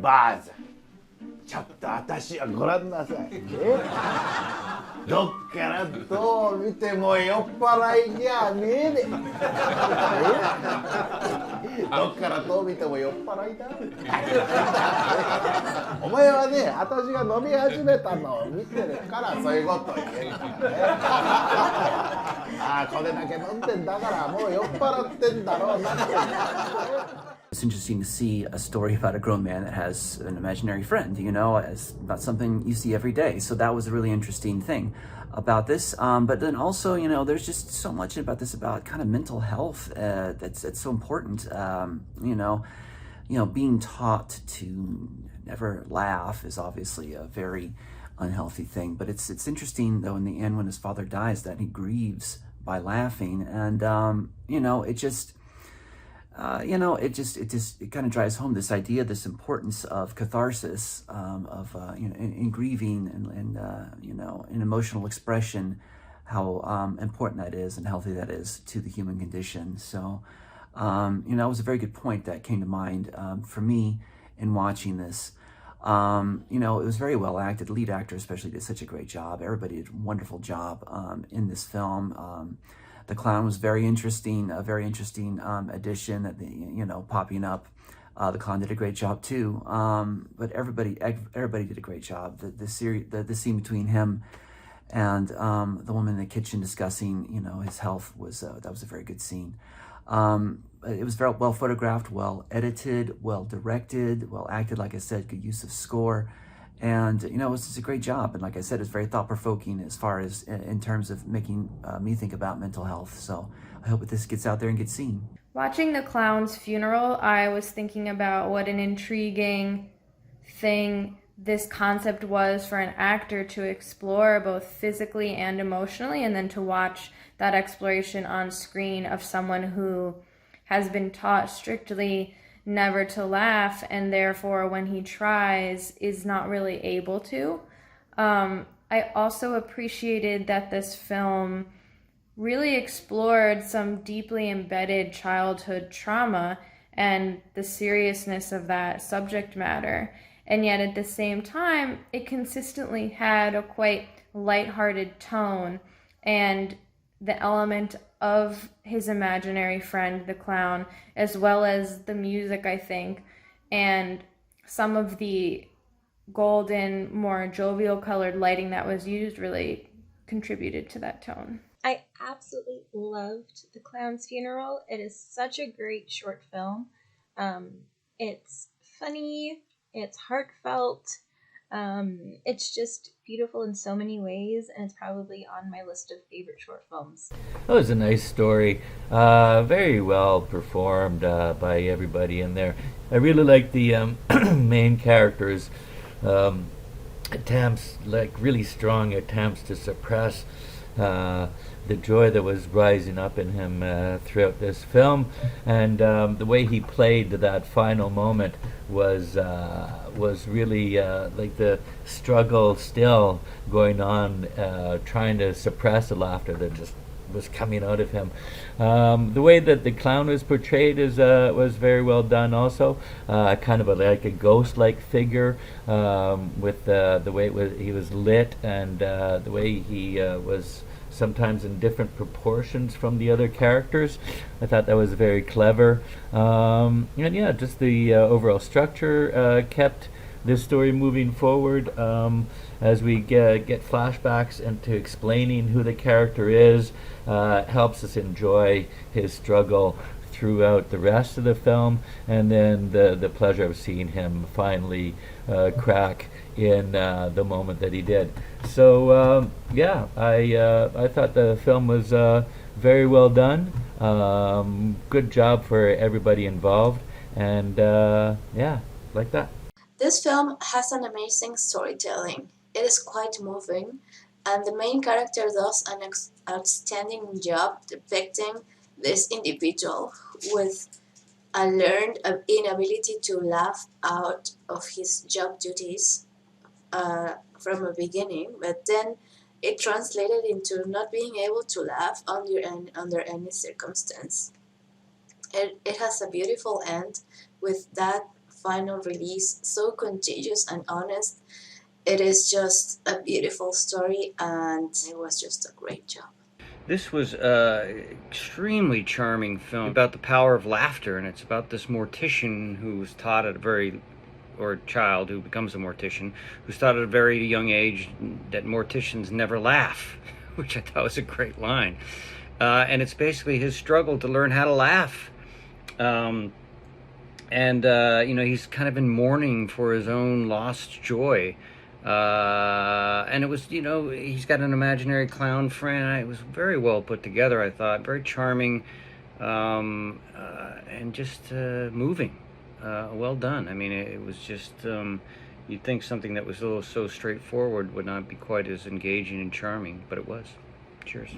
ばあさん、ちょっと私はご覧なさい。どっからどう見ても酔っ払いじゃねえで。どっからどう見ても酔っ払いだ。お前はね、私が飲み始めたのを見てるからそういうこと言えるからね。ああ、これだけ飲んでんだからもう酔っ払ってんだろうなって。It's interesting to see a story about a grown man that has an imaginary friend, you know, as not something you see every day. So that was a really interesting thing about this. But then also, you know, there's just so much about this about kind of mental health that's so important. Being taught to never laugh is obviously a very unhealthy thing. But it's interesting though in the end when his father dies that he grieves by laughing, and it kind of drives home this idea, this importance of catharsis, in grieving and in emotional expression, how important that is and healthy that is to the human condition. So, it was a very good point that came to mind for me in watching this. It was very well acted. The lead actor especially did such a great job. Everybody did a wonderful job in this film. The clown was very interesting, a very interesting addition that popping up. The clown did a great job too. But everybody did a great job. The scene between him and the woman in the kitchen discussing, his health was that was a very good scene. It was very well photographed, well edited, well directed, well acted. Like I said, good use of score. And, it was just a great job. And like I said, it's very thought-provoking as far as in terms of making me think about mental health. So I hope that this gets out there and gets seen. Watching The Clown's Funeral, I was thinking about what an intriguing thing this concept was for an actor to explore both physically and emotionally, and then to watch that exploration on screen of someone who has been taught strictly never to laugh, and therefore when he tries is not really able to. I also appreciated that this film really explored some deeply embedded childhood trauma and the seriousness of that subject matter. And yet at the same time, it consistently had a quite lighthearted tone, and the element of his imaginary friend, the clown, as well as the music, I think, and some of the golden, more jovial colored lighting that was used really contributed to that tone. I absolutely loved The Clown's Funeral. It is such a great short film. It's funny, it's heartfelt, it's just beautiful in so many ways, and it's probably on my list of favorite short films. That was a nice story. Very well performed by everybody in there. I really like the main characters' attempts, like really strong attempts to suppress the joy that was rising up in him throughout this film, and the way he played to that final moment was really like the struggle still going on, trying to suppress the laughter that just was coming out of him. The way that the clown was portrayed was very well done also. Kind of like a ghost-like figure, with the way he was lit, and the way he was sometimes in different proportions from the other characters. I thought that was very clever. And yeah, just the overall structure kept this story moving forward, as we get flashbacks into explaining who the character is. Helps us enjoy his struggle throughout the rest of the film, and then the pleasure of seeing him finally crack in the moment that he did. So yeah, I thought the film was very well done. Good job for everybody involved, and yeah, like that. This film has an amazing storytelling. It is quite moving, and the main character does an outstanding job depicting this individual with a learned inability to laugh out of his job duties from the beginning, but then it translated into not being able to laugh under any circumstance. It has a beautiful end with that final release, so contagious and honest. It is just a beautiful story, and it was just a great job. This was an extremely charming film about the power of laughter, and it's about this mortician who was taught at a very, or child who becomes a mortician, who's taught at a very young age that morticians never laugh, which I thought was a great line. And it's basically his struggle to learn how to laugh. He's kind of in mourning for his own lost joy. And it was, he's got an imaginary clown friend. It was very well put together, I thought. Very charming, and just moving. Well done. I mean, it was just, you'd think something that was so straightforward would not be quite as engaging and charming, but it was. Cheers.